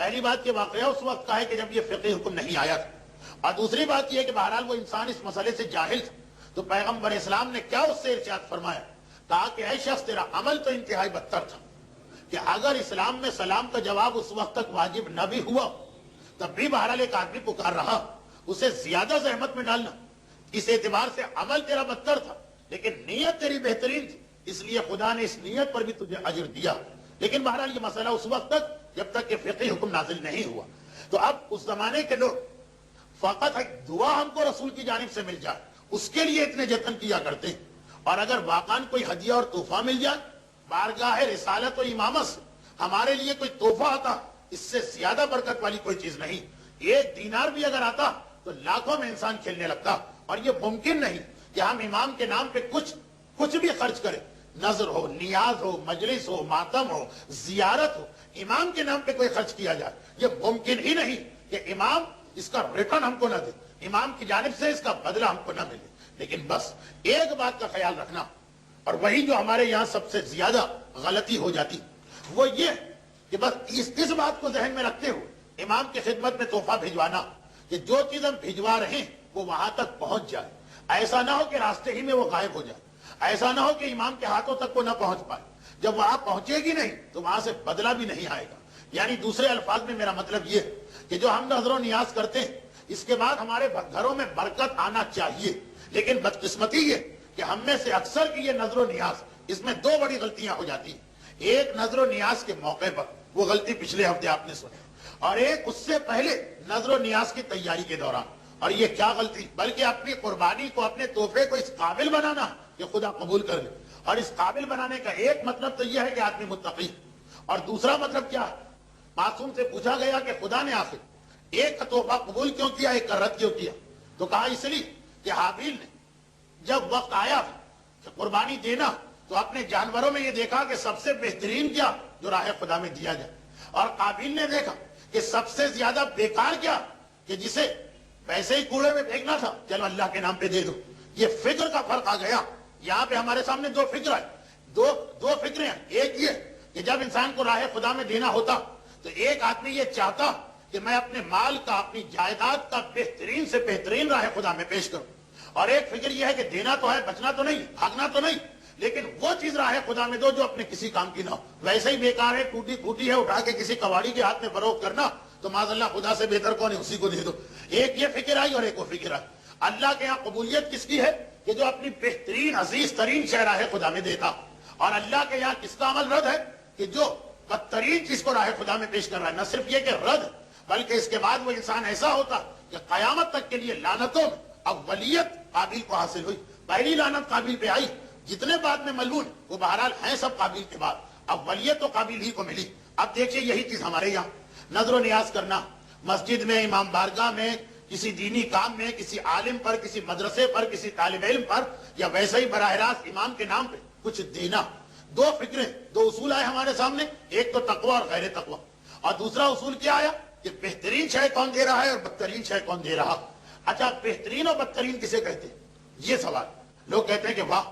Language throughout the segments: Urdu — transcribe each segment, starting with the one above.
پہلی بات یہ واقعہ اس وقت کا ہے کہ جب یہ فقہی حکم نہیں آیا تھا، اور دوسری بات یہ کہ بہرحال وہ انسان اس مسئلے سے جاہل تھا، تو پیغمبر اسلام نے کیا اس سے ارشاد فرمایا؟ کہا کہ اے شخص تیرا عمل تو انتہائی بدتر تھا، کہ اگر اسلام میں سلام کا جواب اس وقت تک واجب نہ بھی ہوا تب بھی بہرحال ایک آدمی پکار رہا، اسے زیادہ زحمت میں ڈالنا، اس اعتبار سے عمل تیرا بدتر تھا لیکن نیت تیری بہترین تھی، اس لیے خدا نے اس نیت پر بھی تجھے اجر دیا۔ لیکن بہرحال یہ مسئلہ اس وقت تک جب تک کہ فقہی حکم نازل نہیں ہوا۔ تو اب اس زمانے کے لوگ فقط ایک دعا ہم کو رسول کی جانب سے مل جائے اس کے لیے اتنے جتن کیا کرتے ہیں، اور اگر واقعاً کوئی ہدیہ اور تحفہ مل جائے بارگاہ رسالت و امامت سے ہمارے لیے کوئی تحفہ آتا، اس سے زیادہ برکت والی کوئی چیز نہیں۔ ایک دینار بھی اگر آتا تو لاکھوں میں انسان کھیلنے لگتا، اور یہ ممکن نہیں کہ ہم امام کے نام پہ کچھ بھی خرچ کریں، نظر ہو، نیاز ہو، مجلس ہو، ماتم ہو، زیارت ہو، امام کے نام پہ کوئی خرچ کیا جائے۔ یہ ممکن ہی نہیں کہ امام اس کا ریٹرن ہم کو نہ دے، امام کی جانب سے اس کا بدلہ ہم کو نہ ملے۔ لیکن بس ایک بات کا خیال رکھنا، اور وہی جو ہمارے یہاں سب سے زیادہ غلطی ہو جاتی، وہ یہ کہ بس اس بات کو ذہن میں رکھتے ہوئے امام کی خدمت میں تحفہ بھجوانا کہ جو چیز ہم بھجوا رہے ہیں وہ وہاں تک پہنچ جائے، ایسا نہ ہو کہ راستے ہی میں وہ غائب ہو جائے، ایسا نہ ہو کہ امام کے ہاتھوں تک وہ نہ پہنچ پائے، جب وہاں پہنچے گی نہیں تو وہاں سے بدلہ بھی نہیں آئے گا۔ یعنی دوسرے الفاظ میں میرا مطلب یہ کہ جو ہم نظر و نیاز کرتے ہیں اس کے بعد ہمارے گھروں میں برکت آنا چاہیے، لیکن بدقسمتی یہ کہ ہم میں سے اکثر کی یہ نظر و نیاز، اس میں دو بڑی غلطیاں ہو جاتی ہیں۔ ایک نظر و نیاز کے موقع پر، وہ غلطی پچھلے ہفتے آپ نے سنی، اور ایک اس سے پہلے نظر و نیاز کی تیاری کے دوران۔ اور یہ کیا غلطی، بلکہ اپنی قربانی کو، اپنے تحفے کو اس قابل بنانا کہ خدا قبول کر لے۔ اور اس قابل بنانے کا ایک مطلب تو یہ ہے کہ آدمی متقی، اور دوسرا مطلب کیا ہے؟ معصوم سے پوچھا گیا کہ خدا نے آخر ایک کا تحفہ قبول کیوں کیا، ایک کا رد کیوں کیا؟ تو کہا اس لیے کہ حابیل نے جب وقت آیا کہ قربانی دینا تو اپنے جانوروں میں یہ دیکھا کہ سب سے بہترین کیا جو راہ خدا میں دیا جائے، اور قابیل نے دیکھا کہ سب سے زیادہ بیکار کیا کہ جسے پیسے ہی کوڑے میں پھینکنا تھا، چلو اللہ کے نام پہ دے دو۔ یہ فکر کا فرق آ گیا۔ یہاں پہ ہمارے سامنے دو فکر ہے، دو فکریں ہیں۔ ایک یہ کہ جب انسان کو راہ خدا میں دینا ہوتا تو ایک آدمی یہ چاہتا کہ میں اپنے مال کا، اپنی جائیداد کا بہترین سے بہترین راہ خدا میں پیش کروں، اور ایک فکر یہ ہے کہ دینا تو ہے، بچنا تو نہیں، بھاگنا تو نہیں، لیکن وہ چیز راہ خدا میں دو جو اپنے کسی کام کی نہ ہو، ویسے ہی بیکار ہے، ٹوٹی پھوٹی ہے، اٹھا کے کسی کباڑی کے ہاتھ میں فروخت کرنا تو معاذ اللہ خدا سے بہتر کون ہے، اسی کو دے دو۔ ایک یہ فکر آئی اور ایک وہ فکر آئی۔ اللہ کے ہاں قبولیت کس کی ہے کہ جو اپنی بہترین عزیز ترین شے راہ خدا میں دیتا، اور اللہ کے یہاں کس کا عمل رد ہے کہ جو بدترین چیز کو راہ خدا میں پیش کر رہا ہے۔ نہ صرف یہ کہ رد، بلکہ اس کے بعد وہ انسان ایسا ہوتا کہ قیامت تک کے لیے لعنتوں میں اولیت قابیل کو حاصل ہوئی۔ پہلی لعنت قابیل پہ آئی، جتنے بعد میں ملعون وہ بہرحال ہیں سب قابیل کے بعد، اولیت تو قابیل ہی کو ملی۔ اب دیکھیے یہی چیز ہمارے یہاں نظر و نیاز کرنا، مسجد میں، امام بارگاہ میں، کسی دینی کام میں، کسی عالم پر، کسی مدرسے پر، کسی طالب علم پر، یا ویسے ہی براہ راست امام کے نام پہ کچھ دینا۔ دو فکریں، دو اصول آئے ہمارے سامنے، ایک تو تقوی اور غیر تقوی، اور دوسرا اصول کیا آیا کہ بہترین شے کون دے رہا ہے اور بدترین شے کون دے رہا۔ اچھا بہترین اور بدترین کسے کہتے ہیں؟ یہ سوال۔ لوگ کہتے ہیں کہ واہ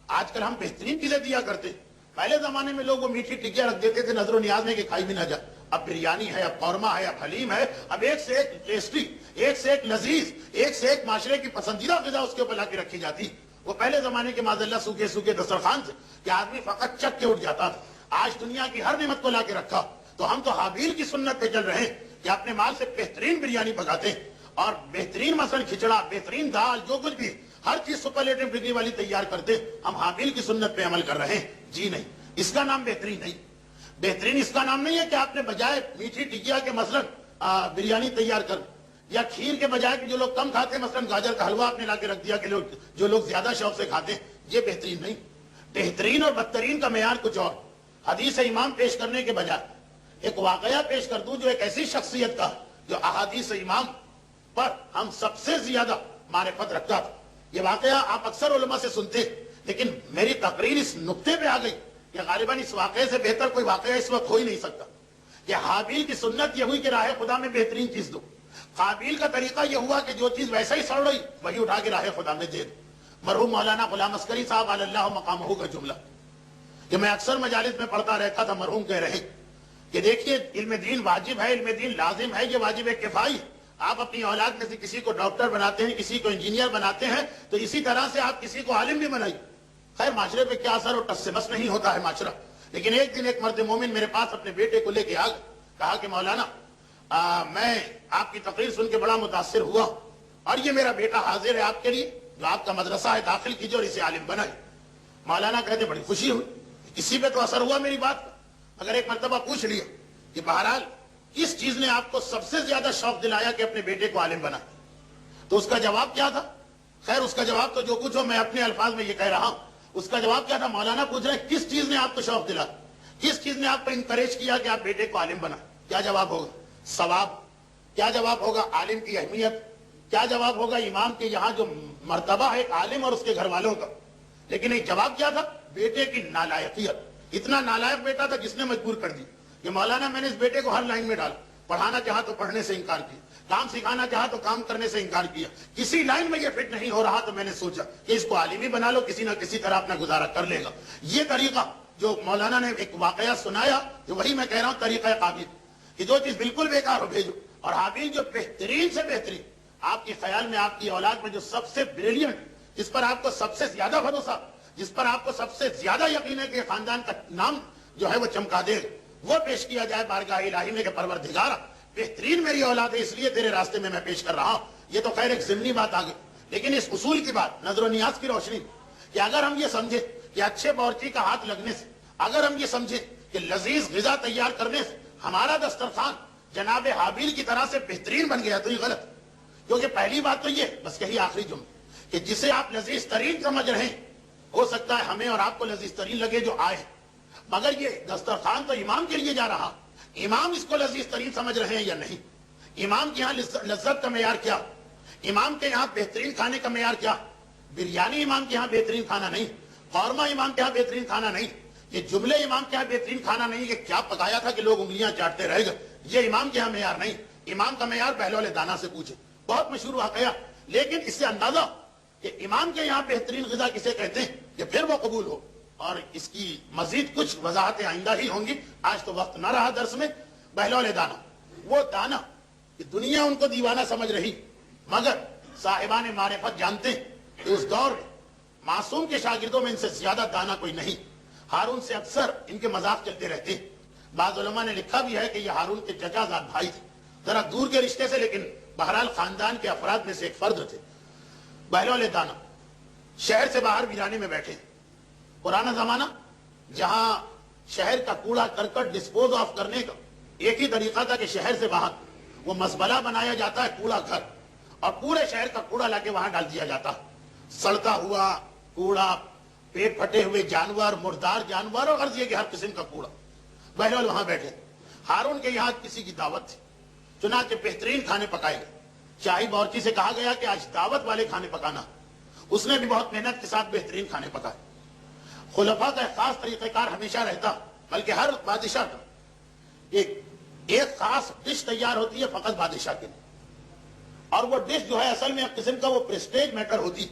آج کل ہم بہترین چیزیں دیا کرتے ہیں، پہلے زمانے میں لوگ وہ میٹھی ٹکیاں رکھ دیتے تھے نظر و نیاز میں کہ کھائی بھی نہ جائے۔ اب بریانی ہے، اب قورمہ ہے، اب حلیم ہے، اب ایک سے ایک ٹیسٹی، ایک سے ایک لذیذ، ایک سے ایک معاشرے کی پسندیدہ غذا اس کے اوپر لا کے رکھی جاتی۔ وہ پہلے زمانے کے معاذ اللہ سوکھے سوکھے دسترخوان سے کہ آدمی فقط چک کے اٹھ جاتا تھا۔ آج دنیا کی ہر نعمت کو لا کے رکھا، تو ہم تو حابیل کی سنت پہ چل رہے ہیں کہ اپنے مال سے بہترین بریانی پکاتے ہیں، اور بہترین مثلا کھچڑا، بہترین دال، جو کچھ بھی ہر چیز سپرلیٹو ڈگری والی تیار کرتے، ہم حابیل کی سنت پہ عمل کر رہے ہیں؟ جی نہیں، اس کا نام بہترین نہیں۔ بہترین اس کا نام نہیں ہے کہ آپ نے بجائے میٹھی ٹکیا کے مثلا بریانی تیار کر، یا کھیر کے بجائے کہ جو لوگ کم کھاتے ہیں مثلا گاجر کا حلوہ آپ نے لا کے رکھ دیا کہ جو لوگ زیادہ شوق سے کھاتے ہیں، یہ بہترین نہیں۔ بہترین اور بدترین کا معیار کچھ اور۔ حدیث امام پیش کرنے کے بجائے ایک واقعہ پیش کر دوں جو ایک ایسی شخصیت کا جو احادیث امام پر ہم سب سے زیادہ معرفت رکھتا تھا۔ یہ واقعہ آپ اکثر علماء سے سنتے، لیکن میری تقریر اس نقطے پہ آ گئی کہ غالباً اس واقعے سے بہتر کوئی واقعہ اس وقت ہو ہی نہیں سکتا کہ حابیل کی سنت یہ ہوئی کہ راہ خدا میں بہترین چیز دو، قابیل کا طریقہ یہ ہوا کہ جو چیز ویسا ہی سڑ رہی وہی اٹھا کے راہ خدا میں دے دو۔ مرحوم مولانا غلام عسکری صاحب علی اللہ مقامہ کا جملہ کہ میں اکثر مجالس میں پڑھتا رہتا تھا، مرحوم کہہ رہے کہ دیکھیے علم دین واجب ہے، علم دین لازم ہے، یہ واجب کفائی ہے۔ آپ اپنی اولاد میں سے کسی کو ڈاکٹر بناتے ہیں، کسی کو انجینئر بناتے ہیں، تو اسی طرح سے آپ کسی کو عالم بھی بنائیے۔ خیر معاشرے پہ کیا اثر ہو، ٹس سے بس نہیں ہوتا ہے معاشرہ۔ لیکن ایک دن ایک مرد مومن میرے پاس اپنے بیٹے کو لے کے آ گیا، کہا کہ مولانا میں آپ کی تقریر سن کے بڑا متاثر ہوا، اور یہ میرا بیٹا حاضر ہے آپ کے لیے، جو آپ کا مدرسہ ہے داخل کیجیے اور اسے عالم بنائے۔ مولانا کہتے بڑی خوشی ہوئی، کسی پہ تو اثر ہوا میری بات کا، مگر ایک مرتبہ پوچھ لیا کہ بہرحال کس چیز نے آپ کو سب سے زیادہ شوق دلایا کہ اپنے بیٹے کو عالم بنائے؟ تو اس کا جواب کیا تھا؟ خیر اس کا جواب تو جو کچھ ہو میں اپنے الفاظ میں یہ کہہ رہا ہوں، اس کا جواب کیا تھا؟ مولانا پوچھ رہے ہیں کس چیز نے آپ کو شوق دلا، کس چیز نے آپ کو انکریج کیا کہ آپ بیٹے کو عالم بنائیں؟ کیا جواب ہوگا؟ ثواب۔ کیا جواب ہوگا؟ عالم کی اہمیت۔ کیا جواب ہوگا؟ امام کے یہاں جو مرتبہ ہے ایک عالم اور اس کے گھر والوں کا۔ لیکن ایک جواب کیا تھا؟ بیٹے کی نالائقیت۔ اتنا نالائق بیٹا تھا جس نے مجبور کر دی کہ مولانا میں نے اس بیٹے کو ہر لائن میں ڈالا، پڑھانا چاہا تو پڑھنے سے انکار کیا، کام سکھانا چاہا تو کام کرنے سے انکار کیا، کسی لائن میں یہ فٹ نہیں ہو رہا تو میں نے سوچا کہ اس کو عالم ہی بنا لو، کسی نہ کسی طرح اپنا گزارا کر لے گا۔ یہ طریقہ جو مولانا نے ایک واقعہ سنایا، جو وہی میں کہہ رہا ہوں طریقہ قابل، کہ جو چیز بالکل بیکار ہو بھیجو، اور حابیل جو بہترین سے بہترین، آپ کے خیال میں آپ کی اولاد میں جو سب سے بریلینٹ، جس پر آپ کو سب سے زیادہ بھروسہ، جس پر آپ کو سب سے زیادہ یقین ہے کہ خاندان کا نام جو ہے وہ چمکا دے، وہ پیش کیا جائے بارگاہ الہی میں کہ پروردگارا بہترین میری اولاد ہے، اس لیے تیرے راستے میں پیش کر رہا ہوں۔ یہ تو خیر ایک ضمنی بات آگے، لیکن اس اصول کی بات نظر و نیاز کی روشنی کہ اگر ہم یہ سمجھیں کہ اچھے باورچی کا ہاتھ لگنے سے، اگر ہم یہ سمجھیں کہ لذیذ غذا تیار کرنے سے ہمارا دسترخوان جناب حابیل کی طرح سے بہترین بن گیا، تو یہ غلط۔ کیونکہ پہلی بات تو یہ، بس یہی آخری جملہ، کہ جسے آپ لذیذ ترین سمجھ رہے ہیں، ہو سکتا ہے ہمیں اور آپ کو لذیذ ترین لگے جو آئے، مگر یہ دسترخوان تو امام کے لیے جا رہا، امام اس کو لذیذ ترین سمجھ رہے ہیں یا نہیں؟ امام کے یہاں لذت کا معیار کیا؟ امام کے یہاں بہترین کھانے کا معیار کیا؟ بریانی امام کے یہاں بہترین کھانا نہیں، قورمہ امام کے یہاں بہترین کھانا نہیں، یہ جملے امام کے یہاں بہترین کھانا نہیں کہ کیا پکایا تھا کہ لوگ انگلیاں چاٹتے رہ گئے، یہ امام کے یہاں معیار نہیں۔ امام کا معیار بہلول دانا سے پوچھے، بہت مشہور واقعہ، لیکن اس سے اندازہ کہ امام کے یہاں بہترین غذا کسے کہتے ہیں کہ پھر وہ قبول ہو۔ اور اس کی مزید کچھ وضاحتیں آئندہ ہی ہوں گی، آج تو وقت نہ رہا درس میں۔ بہلول دانا، وہ دانا کہ دنیا ان کو دیوانہ سمجھ رہی، مگر صاحبان معرفت جانتے ہیں کہ اس دور میں معصوم کے شاگردوں میں ان سے زیادہ دانا کوئی نہیں۔ ہارون سے اکثر ان کے مذاق چلتے رہتے ہیں، بعض علماء نے لکھا بھی ہے کہ یہ ہارون کے چچا زاد بھائی تھے، ذرا دور کے رشتے سے، لیکن بہرحال خاندان کے افراد میں سے ایک فرد تھے۔ بہلول دانا شہر سے باہر ویرانے میں بیٹھے، پرانا زمانہ جہاں شہر کا کوڑا کرکٹ ڈسپوز آف کرنے کا ایک ہی طریقہ تھا کہ شہر سے باہر وہ مزبلہ بنایا جاتا ہے، کوڑا گھر، اور پورے شہر کا کوڑا لا کے وہاں ڈال دیا جاتا، سڑتا ہوا کوڑا، پیٹ پھٹے ہوئے جانور، مردار جانور، اور غرض یہ کہ ہر قسم کا کوڑا۔ بہلول وہاں بیٹھے، ہارون کے یہاں کسی کی دعوت تھی، چنانچہ بہترین کھانے پکائے گئے، شاہی باورچی سے کہا گیا کہ آج دعوت والے کھانے پکانا، اس نے بھی بہت محنت کے ساتھ بہترین کھانے پکائے۔ خلفاء کا ایک خاص طریقہ کار ہمیشہ رہتا، بلکہ ہر بادشاہ کا ایک خاص ڈش تیار ہوتی ہے فقط بادشاہ کے لیے، اور وہ ڈش جو ہے اصل میں ایک قسم کا وہ پریسٹیج میٹر ہوتی،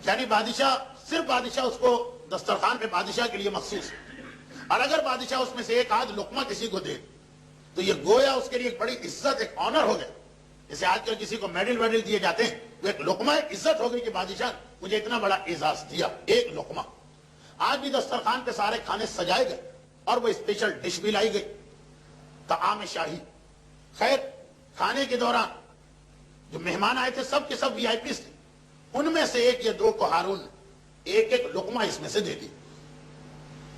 یعنی بادشاہ، صرف بادشاہ اس کو دسترخوان پہ بادشاہ کے لیے مخصوص، اور اگر بادشاہ اس میں سے ایک آدھ لقمہ کسی کو دے تو یہ گویا اس کے لیے ایک بڑی عزت، ایک آنر ہو گیا۔ جیسے آج کل کسی کو میڈل ویڈل دیے جاتے ہیں، تو ایک لقمہ ایک عزت ہو گئی کہ بادشاہ مجھے اتنا بڑا اعزاز دیا، ایک لقمہ۔ آج بھی دسترخوان پہ سارے کھانے سجائے گئے اور وہ اسپیشل ڈش بھی لائی گئی، طعام شاہی۔ خیر کھانے کے دوران جو مہمان آئے تھے سب کے سب وی آئی پیز تھے، ان میں سے ایک یا دو کو ہارون نے ایک ایک لقمہ اس میں سے دے دی،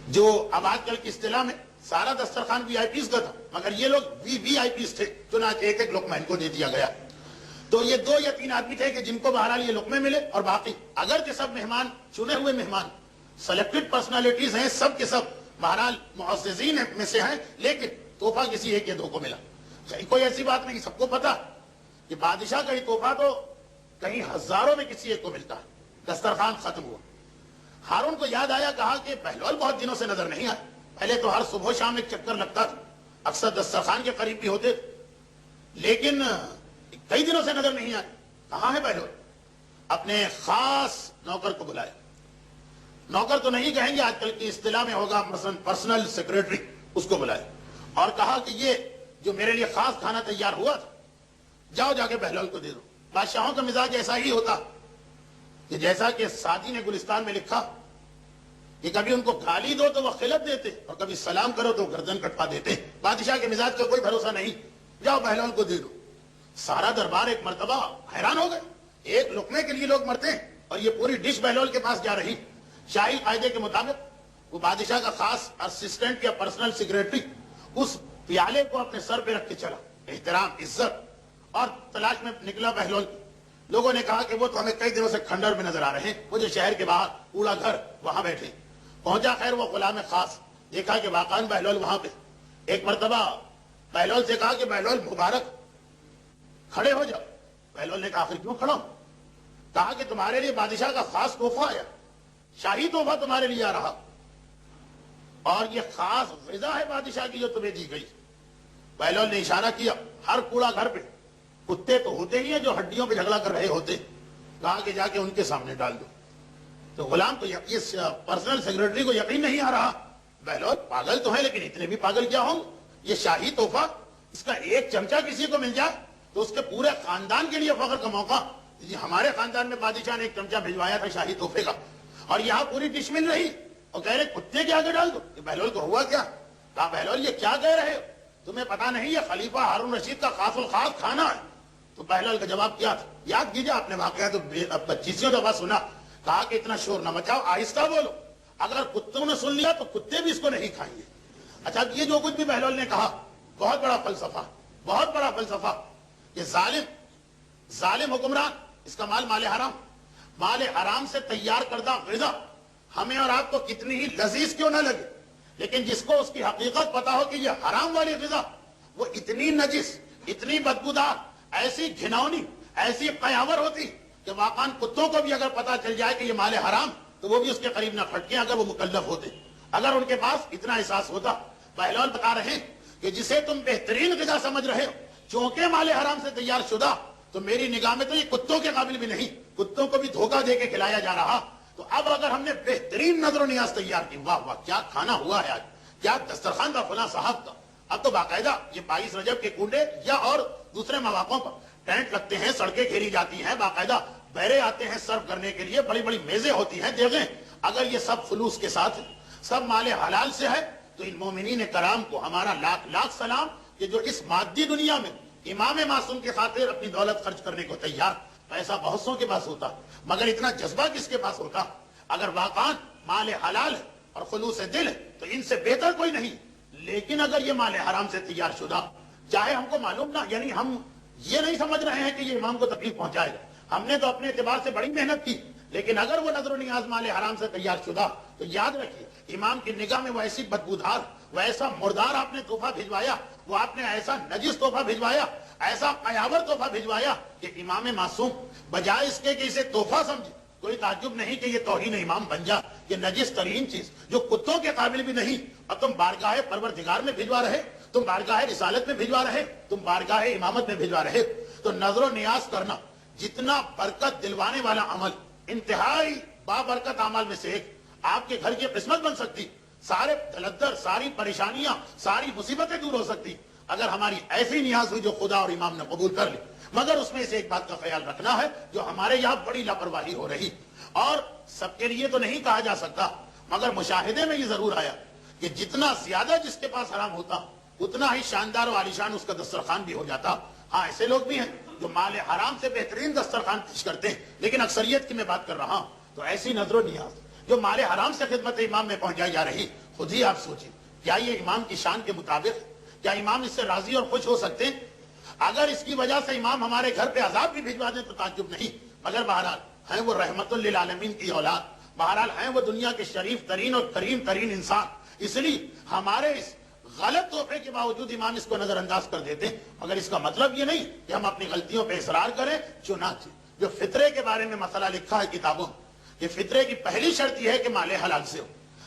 جو اب آج کل کی اصطلاح میں سارا دسترخوان وی آئی پیز کا تھا، مگر یہ لوگ وی آئی پیز تھے، چنانچہ ایک ایک لقمہ ان کو دے دیا گیا۔ تو یہ 2 یا 3 آدمی تھے کہ جن کو بہرحال یہ لقمے ملے، اور باقی اگرچہ سب مہمان چنے ہوئے مہمان سلیکٹڈ پرسنالٹیز ہیں، سب کے سب بہرحال معززین میں سے ہیں، لیکن تحفہ کسی ایک یا دو کو ملا۔ کوئی ایسی بات نہیں، سب کو پتا کہ بادشاہ کا یہ تحفہ تو کہیں ہزاروں میں کسی ایک کو ملتا ہے۔ دسترخوان ختم ہوا، ہارون کو یاد آیا، کہا کہ بہلول بہت دنوں سے نظر نہیں آئے، پہلے تو ہر صبح و شام ایک چکر لگتا تھا، اکثر دسترخوان کے قریب بھی ہوتے تھے، لیکن کئی دنوں سے نظر نہیں آئے، کہاں ہے بہلول؟ اپنے خاص نوکر کو بلایا، نوکر تو نہیں کہیں گے، آج کل کی اصطلاح میں ہوگا مثلا پرسنل سیکریٹری، اس کو بلایا، اور کہا کہ یہ جو میرے لیے خاص کھانا تیار ہوا تھا جاؤ جا کے بہلول کو دے دو۔ بادشاہوں کا مزاج ایسا ہی ہوتا کہ جیسا کہ سعدی نے گلستان میں لکھا کہ کبھی ان کو گالی دو تو وہ خلت دیتے اور کبھی سلام کرو تو گردن کٹوا دیتے۔ بادشاہ کے مزاج کا کوئی بھروسہ نہیں، جاؤ بہلول کو دے دو۔ سارا دربار ایک مرتبہ حیران ہو گئے، ایک لقمے کے لیے لوگ مرتے ہیں اور یہ پوری ڈش بہلول کے پاس جا رہی۔ شاہی قاعدے کے مطابق وہ بادشاہ کا خاص اسسٹنٹ یا پرسنل سیکریٹری اس پیالے کو اپنے سر پہ رکھ کے چلا، احترام عزت، اور تلاش میں نکلا بہلول۔ لوگوں نے کہا کہ وہ تو ہمیں کئی دنوں سے کھنڈر میں نظر آ رہے ہیں، وہ جو شہر کے باہر کوڑا گھر وہاں بیٹھے۔ پہنچا، خیر وہ غلام خاص، دیکھا کہ واقعاً بہلول وہاں پہ۔ ایک مرتبہ بہلول سے کہا کہ بہلول مبارک کھڑے ہو جاؤ۔ بہلول نے کہا آخر کیوں کھڑا ہوں؟ کہا کہ تمہارے لیے بادشاہ کا خاص تحفہ آیا، شاہی تحفہ تمہارے لیے آ رہا، اور یہ خاص غذا ہے بادشاہ کی جو تمہیں دی گئی۔ بہلول نے اشارہ کیا، ہر کوڑا گھر پہ کتے تو ہوتے ہی ہیں جو ہڈیوں پہ جھگڑا کر رہے ہوتے، کہا کہ جا کے ان کے سامنے ڈال دو۔ تو غلام کو اس پرسنل سیکریٹری کو یقین نہیں آ رہا، بہلول پاگل تو ہے لیکن اتنے بھی پاگل کیا ہوں، یہ شاہی تحفہ، اس کا ایک چمچہ کسی کو مل جائے تو اس کے پورے خاندان کے لیے فخر کا موقع۔ جی ہمارے خاندان میں بادشاہ نے ایک چمچہ بھجوایا تھا شاہی تحفے کا، اور یہاں پوری ڈش مل رہی اور کہہ رہے کتے کے آگے ڈال دو۔ یہ بہلول کو ہوا کیا؟ کہا بہلول یہ کیا کہہ رہے ہو، تمہیں پتا نہیں یہ خلیفہ ہارون رشید کا خاص الخاص کھانا ہے؟ تو بہلول کا جواب کیا تھا؟ یاد کیجئے، آپ نے واقعہ تو 25 دفعہ سنا۔ کہا کہ اتنا شور نہ مچاؤ، آہستہ بولو، اگر کتوں نے سن لیا تو کتے بھی اس کو نہیں کھائیں گے۔ اچھا یہ جو کچھ بھی بہلول نے کہا بہت بڑا فلسفہ، بہت بڑا فلسفہ کہ ظالم حکمران، اس کا مال حرام سے تیار کردہ غذا ہمیں اور آپ کو کتنی ہی لذیذ کیوں نہ لگے، لیکن جس کو اس کی حقیقت پتا ہو کہ یہ حرام والی غذا وہ اتنی نجس، اتنی بدبودار، ایسی گھناؤنی، ایسی قیاور ہوتی کہ واقعاً کتوں کو بھی اگر پتا چل جائے کہ یہ مال حرام تو وہ بھی اس کے قریب نہ کھٹکیں اگر وہ مکلف ہوتے، اگر ان کے پاس اتنا احساس ہوتا۔ بہلول بتا رہے ہیں کہ جسے تم بہترین غذا سمجھ رہے ہو چونکہ مال حرام سے تیار شدہ، تو میری نگاہ میں تو یہ کتوں کے قابل بھی نہیں، کتوں کو بھی دھوکہ دے کے کھلایا جا رہا۔ تو اب اگر ہم نے بہترین نظر و نیاز تیار کی، واہ واہ کیا کھانا ہوا ہے آج، کیا دسترخوان تھا فلاں صاحب کا۔ اب تو باقاعدہ یہ 22 رجب کے کنڈے یا اور دوسرے مواقعوں پر ٹینٹ لگتے ہیں، سڑکیں گھیری جاتی ہیں، باقاعدہ بیرے آتے ہیں سرو کرنے کے لیے، بڑی بڑی میزیں ہوتی ہیں، دیکھیں اگر یہ سب خلوص کے ساتھ سب مال حلال سے ہے تو ان مومنین کرام کو ہمارا لاکھ لاکھ سلام کہ جو اس مادی دنیا میں امام معصوم کے خاطر اپنی دولت خرچ کرنے کو تیار۔ پیسہ بہت سو کے پاس ہوتا مگر اتنا جذبہ کس کے پاس ہوتا؟ اگر واقعاً مال حلال ہے اور خلوص دل ہے تو ان سے بہتر کوئی نہیں، لیکن اگر یہ مال حرام سے تیار شدہ، چاہے ہم کو معلوم نہ، یعنی ہم یہ نہیں سمجھ رہے ہیں کہ یہ امام کو تکلیف پہنچائے گا، ہم نے تو اپنے اعتبار سے بڑی محنت کی، لیکن اگر وہ نظر و نیاز مال حرام سے تیار شدہ تو یاد رکھیے امام کی نگاہ میں وہ ایسی بدبودار، وہ ایسا مردار آپ نے تحفہ بھجوایا، وہ آپ نے ایسا نجس تحفہ بھجوایا، ایسا قیاور تحفہ بھجوایا کہ امام معصوم بجائے اس کے کہ اسے تحفہ سمجھے، کوئی تعجب نہیں کہ یہ توہین امام بن جا، یہ نجس ترین چیز جو کتوں کے قابل بھی نہیں، اب تم بارگاہ پروردگار میں بھجوا رہے، تم بارگاہ رسالت میں بھجوا رہے، تم بارگاہ امامت میں بھجوا رہے۔ تو نظر و نیاز کرنا جتنا برکت دلوانے والا عمل، انتہائی بابرکت اعمال میں سے ایک، آپ کے گھر کی قسمت بن سکتی، سارے دلدر، ساری پریشانیاں، ساری مصیبتیں دور ہو سکتی اگر ہماری ایسی نیاز ہوئی جو خدا اور امام نے قبول کر لی۔ مگر اس میں سے ایک بات کا خیال رکھنا ہے جو ہمارے یہاں بڑی لاپرواہی ہو رہی، اور سب کے لیے تو نہیں کہا جا سکتا، مگر مشاہدے میں یہ ضرور آیا کہ جتنا زیادہ جس کے پاس حرام ہوتا اتنا ہی شاندار و عالیشان اس کا دسترخوان بھی ہو جاتا۔ ہاں ایسے لوگ بھی ہیں جو مال حرام سے بہترین دسترخوان پیش کرتے ہیں، لیکن اکثریت کی میں بات کر رہا ہوں۔ تو ایسی نظر و نیاز جو مال حرام سے خدمت امام میں پہنچائی جا رہی، خود ہی آپ سوچیں کیا یہ امام کی شان کے مطابق، کیا امام اس سے راضی اور خوش ہو سکتے ہیں؟ اگر اس کی وجہ سے امام ہمارے گھر پہ عذاب بھی بھجوا دیں تو تعجب نہیں، مگر بہرحال ہیں وہ رحمت للعالمین کی اولاد، بہرحال ہیں وہ دنیا کے شریف ترین اور کریم ترین انسان، اس لیے ہمارے اس غلط تحفے کے باوجود امام اس کو نظر انداز کر دیتے ہیں۔ مگر اس کا مطلب یہ نہیں کہ ہم اپنی غلطیوں پہ اصرار کریں۔ چنانچہ جو فطرے کے بارے میں مسئلہ لکھا ہے کتابوں میں، کہ فطرے کی پہلی شرط یہ ہے کہ مال حلال سے ہو۔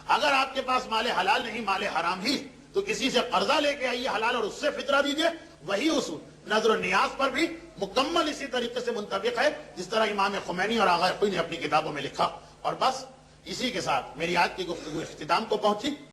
اگر آپ کے پاس مال حلال نہیں، مال حرام ہی، تو کسی سے قرضہ لے کے آئیے حلال اور اس سے فطرہ دیجئے۔ وہی اصول نظر و نیاز پر بھی مکمل اسی طریقے سے منطبق ہے جس طرح امام خمینی اور آغا خوئی نے اپنی کتابوں میں لکھا۔ اور بس اسی کے ساتھ میری آج کی گفتگو اختتام کو پہنچی۔